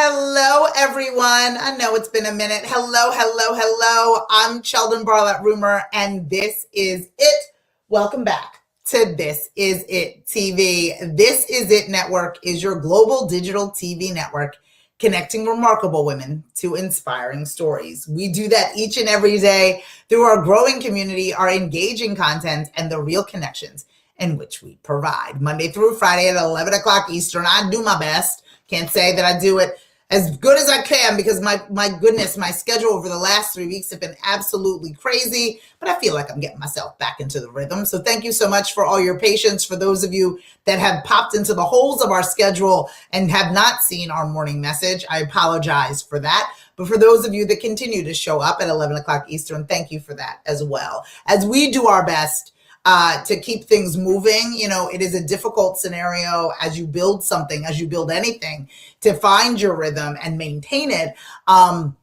Hello, everyone. I know it's been a minute. Hello, hello, hello. I'm Sheldon Barlett Rumor, and this is it. Welcome back to This Is It TV. This Is It Network is your global digital TV network connecting remarkable women to inspiring stories. We do that each and every day through our growing community, our engaging content, and the real connections in which we provide. Monday through Friday at 11 o'clock Eastern. I do my best. Can't say that I do it as good as I can because my goodness, my schedule over the last 3 weeks have been absolutely crazy, but I feel like I'm getting myself back into the rhythm. So thank you so much for all your patience. For those of you that have popped into the holes of our schedule and have not seen our morning message, I apologize for that. But for those of you that continue to show up at 11 o'clock Eastern, thank you for that as well. As we do our best to keep things moving. You know, it is a difficult scenario as you build something, as you build anything, to find your rhythm and maintain it. And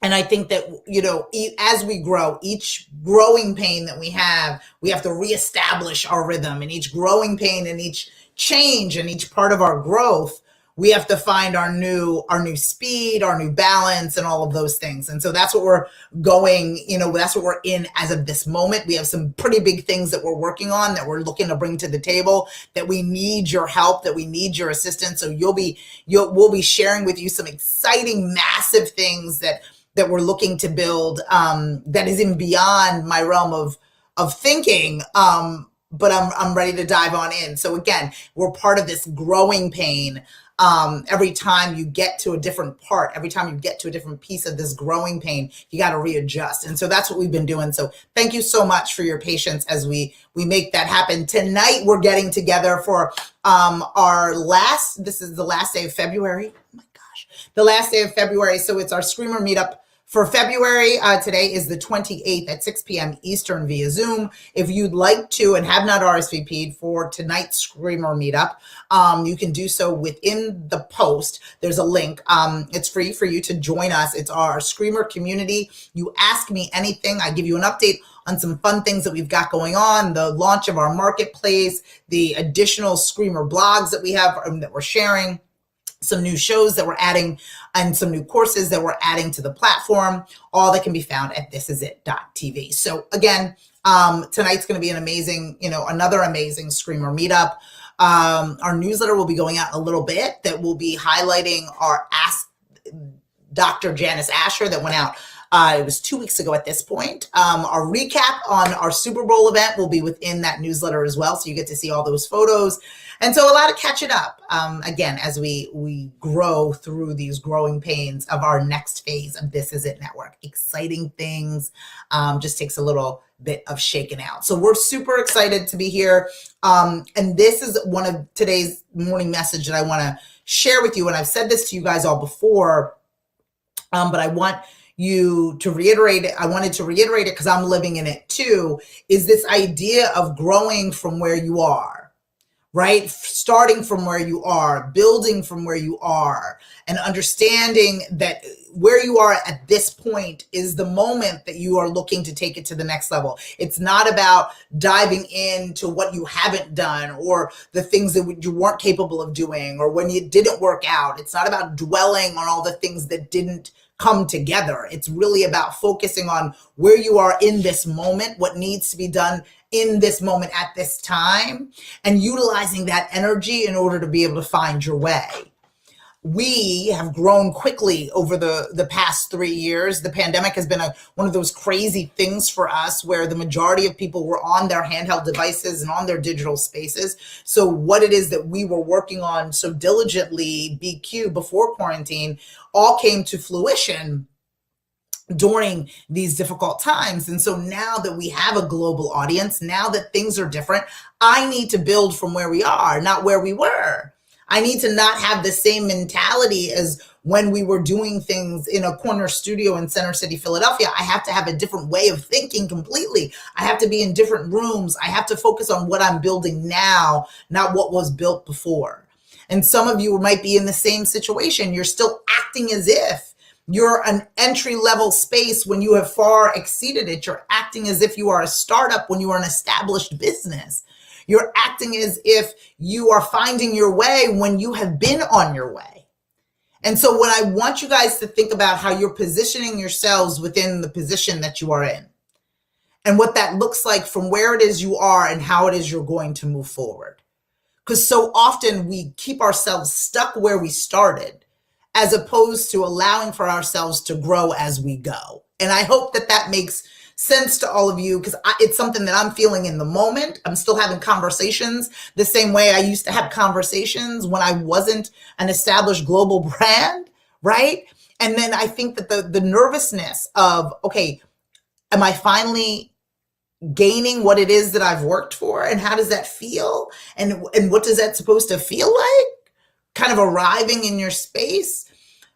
I think that, you know, as we grow, each growing pain that we have to reestablish our rhythm. And each growing pain and each change and each part of our growth, we have to find our new speed, our new balance, and all of those things. And so that's what we're going, you know, that's what we're in as of this moment. We have some pretty big things that we're working on, that we're looking to bring to the table, that we need your help, that we need your assistance. So we'll be sharing with you some exciting, massive things that we're looking to build, that is even beyond my realm of thinking. But I'm ready to dive on in. So again, we're part of this growing pain. Every time you get to a different part, every time you get to a different piece of this growing pain, you got to readjust. And so that's what we've been doing. So thank you so much for your patience as we make that happen. Tonight, we're getting together for this is the last day of February. Oh my gosh, the last day of February. So it's our Screamer meetup for February. Today is the 28th at 6 p.m. Eastern via Zoom. If you'd like to and have not RSVP'd for tonight's Screamer meetup, you can do so within the post. There's a link. It's free for you to join us. It's our Screamer community. You ask me anything. I give you an update on some fun things that we've got going on, the launch of our marketplace, the additional Screamer blogs that we have that we're sharing, some new shows that we're adding, and some new courses that we're adding to the platform, all that can be found at thisisit.tv. So again, tonight's going to be an amazing, another amazing Screamer meetup. Our newsletter will be going out in a little bit that will be highlighting our Ask Dr. Janice Asher that went out. It was 2 weeks ago at this point. Our recap on our Super Bowl event will be within that newsletter as well. So you get to see all those photos. And so a lot of catching up, again, as we grow through these growing pains of our next phase of This Is It Network. Exciting things, just takes a little bit of shaking out. So we're super excited to be here. And this is one of today's morning message that I want to share with you. And I've said this to you guys all before, but I want you to reiterate it. I wanted to reiterate it because I'm living in it too, is this idea of growing from where you are, right? Starting from where you are, building from where you are, and understanding that where you are at this point is the moment that you are looking to take it to the next level. It's not about diving into what you haven't done or the things that you weren't capable of doing or when you didn't work out. It's not about dwelling on all the things that didn't come together. It's really about focusing on where you are in this moment, what needs to be done in this moment at this time, and utilizing that energy in order to be able to find your way. We have grown quickly over the past 3 years. The pandemic has been one of those crazy things for us where the majority of people were on their handheld devices and on their digital spaces. So what it is that we were working on so diligently, BQ, before quarantine, all came to fruition during these difficult times. And so now that we have a global audience, now that things are different, I need to build from where we are, not where we were. I need to not have the same mentality as when we were doing things in a corner studio in Center City, Philadelphia. I have to have a different way of thinking completely. I have to be in different rooms. I have to focus on what I'm building now, not what was built before. And some of you might be in the same situation. You're still acting as if you're an entry-level space when you have far exceeded it. You're acting as if you are a startup when you are an established business. You're acting as if you are finding your way when you have been on your way. And so when I want you guys to think about how you're positioning yourselves within the position that you are in and what that looks like from where it is you are and how it is you're going to move forward. Because so often we keep ourselves stuck where we started as opposed to allowing for ourselves to grow as we go. And I hope that that makes sense to all of you, because it's something that I'm feeling in the moment. I'm still having conversations the same way I used to have conversations when I wasn't an established global brand, right? And then I think that the nervousness of, okay, am I finally gaining what it is that I've worked for? And how does that feel? And what does that supposed to feel like? Kind of arriving in your space.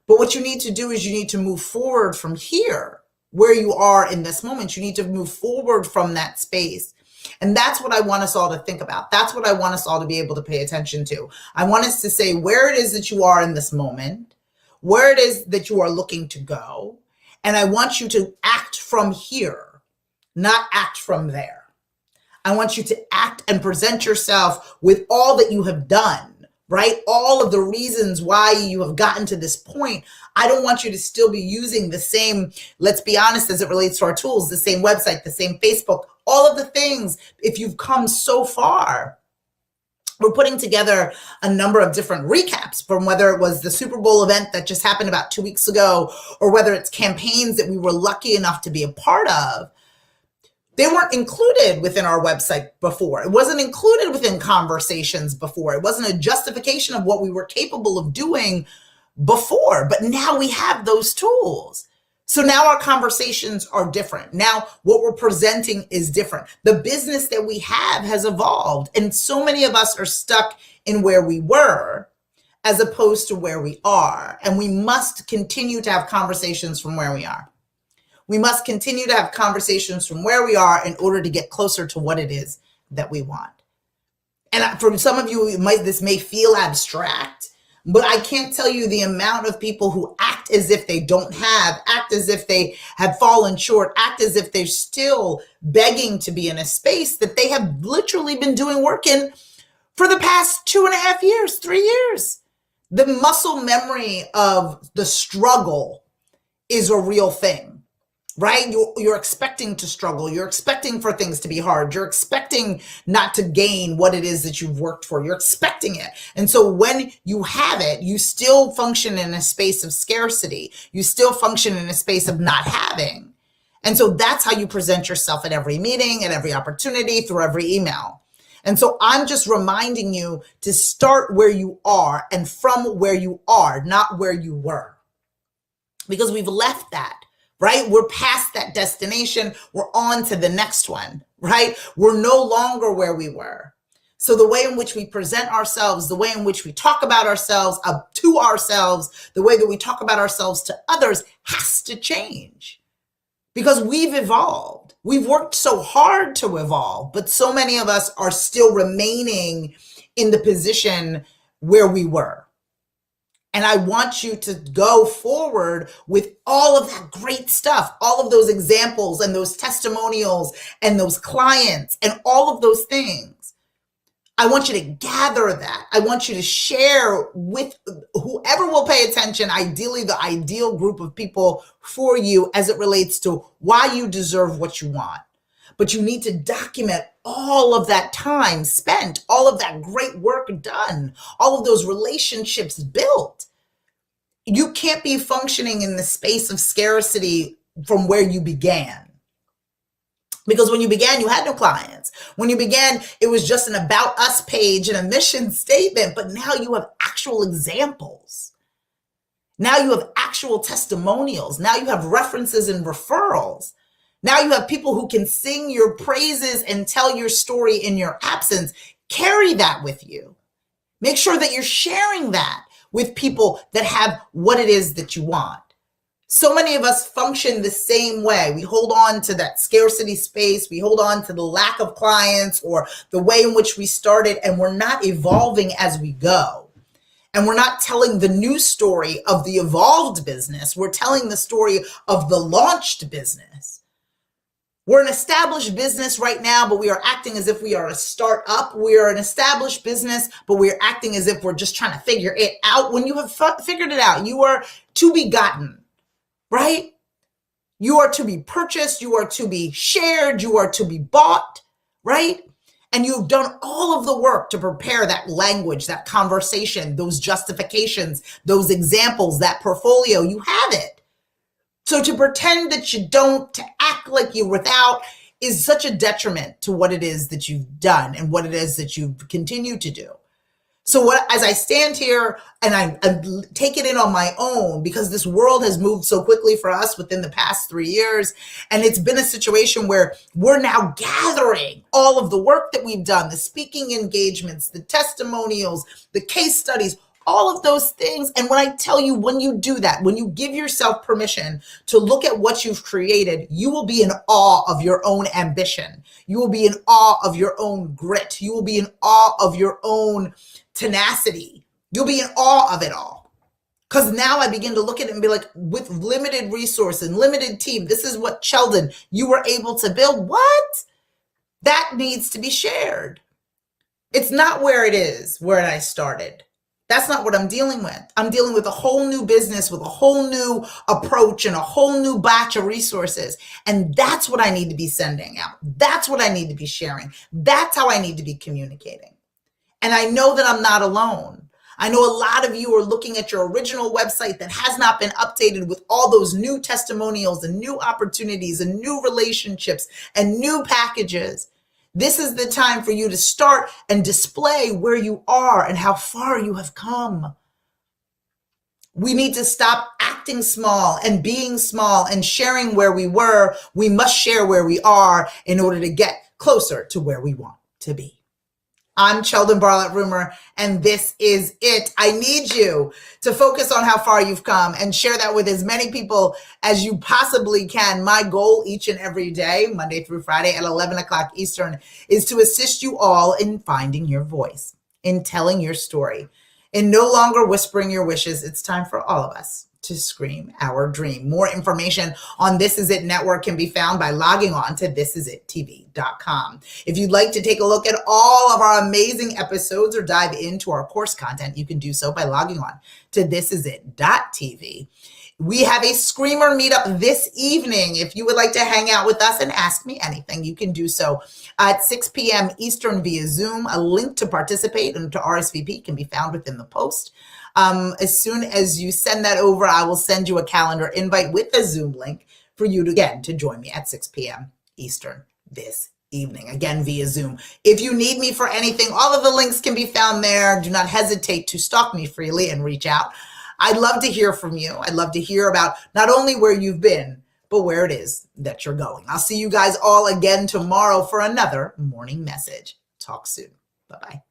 But what you need to do is you need to move forward from here, where you are in this moment. You need to move forward from that space. And that's what I want us all to think about. That's what I want us all to be able to pay attention to. I want us to say where it is that you are in this moment, where it is that you are looking to go. And I want you to act from here, not act from there. I want you to act and present yourself with all that you have done, right? All of the reasons why you have gotten to this point. I don't want you to still be using the same, let's be honest, as it relates to our tools, the same website, the same Facebook, all of the things. If you've come so far, we're putting together a number of different recaps from whether it was the Super Bowl event that just happened about 2 weeks ago, or whether it's campaigns that we were lucky enough to be a part of. They weren't included within our website before. It wasn't included within conversations before. It wasn't a justification of what we were capable of doing before, but now we have those tools. So now our conversations are different. Now what we're presenting is different. The business that we have has evolved, and so many of us are stuck in where we were as opposed to where we are. And we must continue to have conversations from where we are. We must continue to have conversations from where we are in order to get closer to what it is that we want. And for some of you, this may feel abstract, but I can't tell you the amount of people who act as if they don't have, act as if they have fallen short, act as if they're still begging to be in a space that they have literally been doing work in for the past 2.5 years, 3 years. The muscle memory of the struggle is a real thing. Right? You're expecting to struggle. You're expecting for things to be hard. You're expecting not to gain what it is that you've worked for. You're expecting it. And so when you have it, you still function in a space of scarcity. You still function in a space of not having. And so that's how you present yourself at every meeting, at every opportunity, through every email. And so I'm just reminding you to start where you are and from where you are, not where you were. Because we've left that. Right? We're past that destination. We're on to the next one, right? We're no longer where we were. So the way in which we present ourselves, the way in which we talk about ourselves to ourselves, the way that we talk about ourselves to others has to change because we've evolved. We've worked so hard to evolve, but so many of us are still remaining in the position where we were. And I want you to go forward with all of that great stuff, all of those examples and those testimonials and those clients and all of those things. I want you to gather that. I want you to share with whoever will pay attention, ideally the ideal group of people for you as it relates to why you deserve what you want. But you need to document all of that time spent, all of that great work done, all of those relationships built. You can't be functioning in the space of scarcity from where you began. Because when you began, you had no clients. When you began, it was just an about us page and a mission statement, but now you have actual examples. Now you have actual testimonials. Now you have references and referrals. Now you have people who can sing your praises and tell your story in your absence. Carry that with you. Make sure that you're sharing that with people that have what it is that you want. So many of us function the same way. We hold on to that scarcity space. We hold on to the lack of clients or the way in which we started, and we're not evolving as we go. And we're not telling the new story of the evolved business. We're telling the story of the launched business. We're an established business right now, but we are acting as if we are a startup. We are an established business, but we are acting as if we're just trying to figure it out. When you have figured it out, you are to be gotten, right? You are to be purchased. You are to be shared. You are to be bought, right? And you've done all of the work to prepare that language, that conversation, those justifications, those examples, that portfolio. You have it. So to pretend that you don't, to act like you're without, is such a detriment to what it is that you've done and what it is that you've continued to do. So as I stand here and I take it in on my own, because this world has moved so quickly for us within the past 3 years, and it's been a situation where we're now gathering all of the work that we've done, the speaking engagements, the testimonials, the case studies, all of those things. And when I tell you, when you do that, when you give yourself permission to look at what you've created, you will be in awe of your own ambition. You will be in awe of your own grit. You will be in awe of your own tenacity. You'll be in awe of it all. Because now I begin to look at it and be like, with limited resource and limited team, this is what, Sheldon, you were able to build. What? That needs to be shared. It's not where it is, where I started. That's not what I'm dealing with. I'm dealing with a whole new business with a whole new approach and a whole new batch of resources. And that's what I need to be sending out. That's what I need to be sharing. That's how I need to be communicating. And I know that I'm not alone. I know a lot of you are looking at your original website that has not been updated with all those new testimonials and new opportunities and new relationships and new packages. This is the time for you to start and display where you are and how far you have come. We need to stop acting small and being small and sharing where we were. We must share where we are in order to get closer to where we want to be. I'm Sheldon Bartlett-Rumer, and this is it. I need you to focus on how far you've come and share that with as many people as you possibly can. My goal each and every day, Monday through Friday at 11 o'clock Eastern, is to assist you all in finding your voice, in telling your story, in no longer whispering your wishes. It's time for all of us to scream our dream. More information on This Is It Network can be found by logging on to thisisittv.com. If you'd like to take a look at all of our amazing episodes or dive into our course content, you can do so by logging on to thisisit.tv. We have a Screamer meetup this evening. If you would like to hang out with us and ask me anything, you can do so at 6 p.m. Eastern via Zoom. A link to participate and to RSVP can be found within the post. As soon as you send that over, I will send you a calendar invite with a Zoom link for you to, again, to join me at 6 p.m. Eastern this evening, again, via Zoom. If you need me for anything, all of the links can be found there. Do not hesitate to stalk me freely and reach out. I'd love to hear from you. I'd love to hear about not only where you've been, but where it is that you're going. I'll see you guys all again tomorrow for another morning message. Talk soon. Bye-bye.